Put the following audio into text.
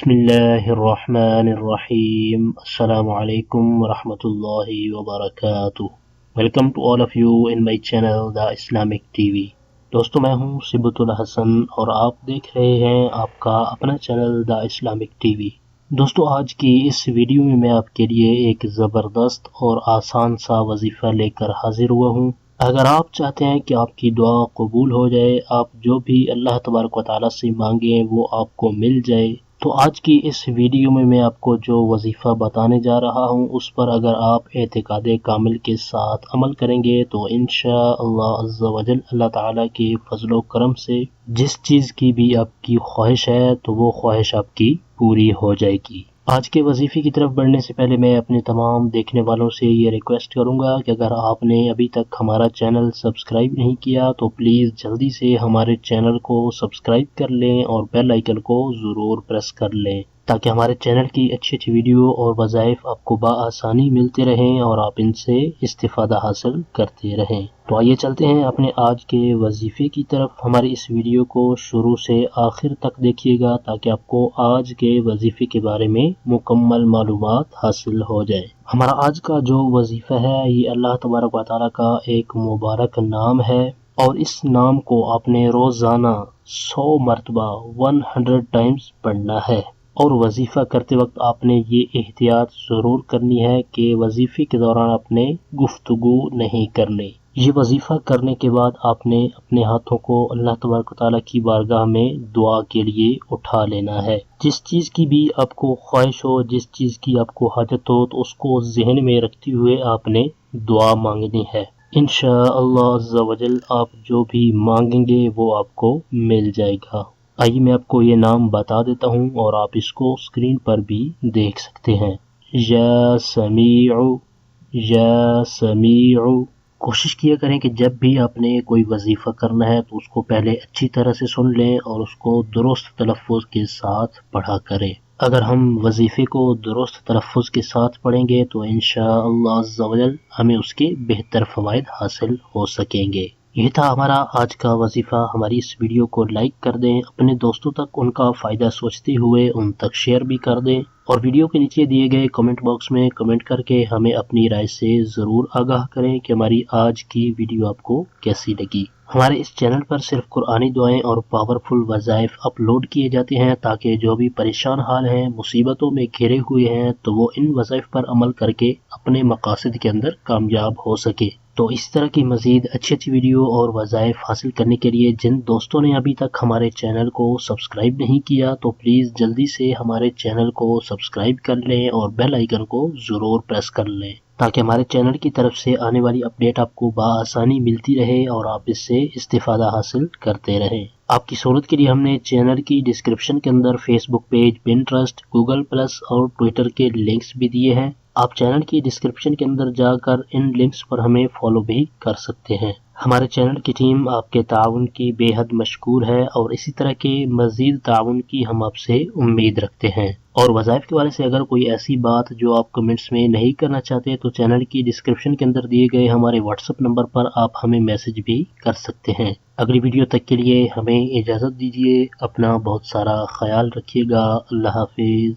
Bismillahirrahmanirrahim. Assalamualaikum warahmatullahi wabarakatuh. Welcome to all of you in my channel The Islamic TV. दोस्तों मैं हूं सिबतुल हसन और आप देख रहे हैं आपका अपना चैनल द इस्लामिक टीवी। दोस्तों आज की इस वीडियो में मैं आपके लिए एक ज़बरदस्त और आसान सा वजीफ़ा लेकर हाजिर हुआ हूं। अगर आप चाहते हैं कि आपकी दुआ कबूल हो जाए, आप जो भी अल्लाह तबारक व तआला से मांगें वो आपको मिल जाए, तो आज की इस वीडियो में मैं आपको जो वजीफ़ा बताने जा रहा हूं उस पर अगर आप एतिकाद कामिल के साथ अमल करेंगे तो इंशाअल्लाह अज़्ज़ा वजल अल्लाह ताला के फजल व करम से जिस चीज़ की भी आपकी ख्वाहिश है तो वो ख्वाहिश आपकी पूरी हो जाएगी। आज के वजीफे की तरफ बढ़ने से पहले मैं अपने तमाम देखने वालों से ये रिक्वेस्ट करूंगा कि अगर आपने अभी तक हमारा चैनल सब्सक्राइब नहीं किया तो प्लीज़ जल्दी से हमारे चैनल को सब्सक्राइब कर लें और बेल आइकन को ज़रूर प्रेस कर लें ताकि हमारे चैनल की अच्छी अच्छी वीडियो और वज़ाइफ आपको बआसानी मिलते रहें और आप इनसे इस्तिफ़ादा हासिल करते रहें। तो आइए चलते हैं अपने आज के वजीफ़े की तरफ। हमारी इस वीडियो को शुरू से आखिर तक देखिएगा ताकि आपको आज के वजीफ़े के बारे में मुकम्मल मालूमात हासिल हो जाए। हमारा आज का जो वजीफ़ा है ये अल्लाह तबारक व तआला का एक मुबारक नाम है और इस नाम को आपने रोज़ाना 100 मरतबा 100 टाइम्स पढ़ना है। और वजीफ़ा करते वक्त आपने ये एहतियात ज़रूर करनी है कि वजीफ़े के दौरान आपने गुफ्तगू नहीं करनी। ये वजीफ़ा करने के बाद आपने अपने हाथों को अल्लाह तबारक व तआला की बारगाह में दुआ के लिए उठा लेना है। जिस चीज़ की भी आपको ख्वाहिश हो, जिस चीज़ की आपको हाजत हो, तो उसको जहन में रखते हुए आपने दुआ मांगनी है। इंशाअल्लाह अज़्ज़ा वजल आप जो भी मांगेंगे वो आपको मिल जाएगा। आइए मैं आपको ये नाम बता देता हूँ और आप इसको स्क्रीन पर भी देख सकते हैं। या समीउ, या समीउ। कोशिश किया करें कि जब भी आपने कोई वजीफ़ा करना है तो उसको पहले अच्छी तरह से सुन लें और उसको दुरुस्त तलफ़्फ़ुज़ के साथ पढ़ा करें। अगर हम वजीफ़े को दुरुस्त तलफ़्फ़ुज़ के साथ पढ़ेंगे तो इंशाअल्लाह अज़्ज़ा वजल हमें उसके बेहतर फ़वाइद हासिल हो सकेंगे। ये था हमारा आज का वजीफ़ा। हमारी इस वीडियो को लाइक कर दें, अपने दोस्तों तक उनका फ़ायदा सोचते हुए उन तक शेयर भी कर दें और वीडियो के नीचे दिए गए कमेंट बॉक्स में कमेंट करके हमें अपनी राय से ज़रूर आगाह करें कि हमारी आज की वीडियो आपको कैसी लगी। हमारे इस चैनल पर सिर्फ कुरानी दुआएं और पावरफुल वज़ाइफ अपलोड किए जाते हैं ताकि जो भी परेशान हाल हैं, मुसीबतों में घिरे हुए हैं, तो वो इन वज़ाइफ पर अमल करके अपने मकासद के अंदर कामयाब हो सके। तो इस तरह की मज़ीद अच्छी अच्छी वीडियो और वज़ाइफ हासिल करने के लिए जिन दोस्तों ने अभी तक हमारे चैनल को सब्सक्राइब नहीं किया तो प्लीज़ जल्दी से हमारे चैनल को सब्सक्राइब कर लें और बेल आइकन को ज़रूर प्रेस कर लें ताकि हमारे चैनल की तरफ से आने वाली अपडेट आपको बआसानी मिलती रहे और आप इससे इस्तिफ़ादा हासिल करते रहें। आपकी सहूलत के लिए हमने चैनल की डिस्क्रिप्शन के अंदर Facebook page, Pinterest, Google plus और ट्विटर के लिंक्स भी दिए हैं। आप चैनल की डिस्क्रिप्शन के अंदर जाकर इन लिंक्स पर हमें फॉलो भी कर सकते हैं। हमारे चैनल की टीम आपके ताउन की बेहद मशकूर है और इसी तरह के मज़ीद ताउन की हम आपसे उम्मीद रखते हैं। और वज़ाइफ के वाले से अगर कोई ऐसी बात जो आप कमेंट्स में नहीं करना चाहते तो चैनल की डिस्क्रिप्शन के अंदर दिए गए हमारे व्हाट्सएप नंबर पर आप हमें मैसेज भी कर सकते हैं। अगली वीडियो तक के लिए हमें इजाज़त दीजिए। अपना बहुत सारा ख्याल रखिएगा। अल्लाह हाफिज़।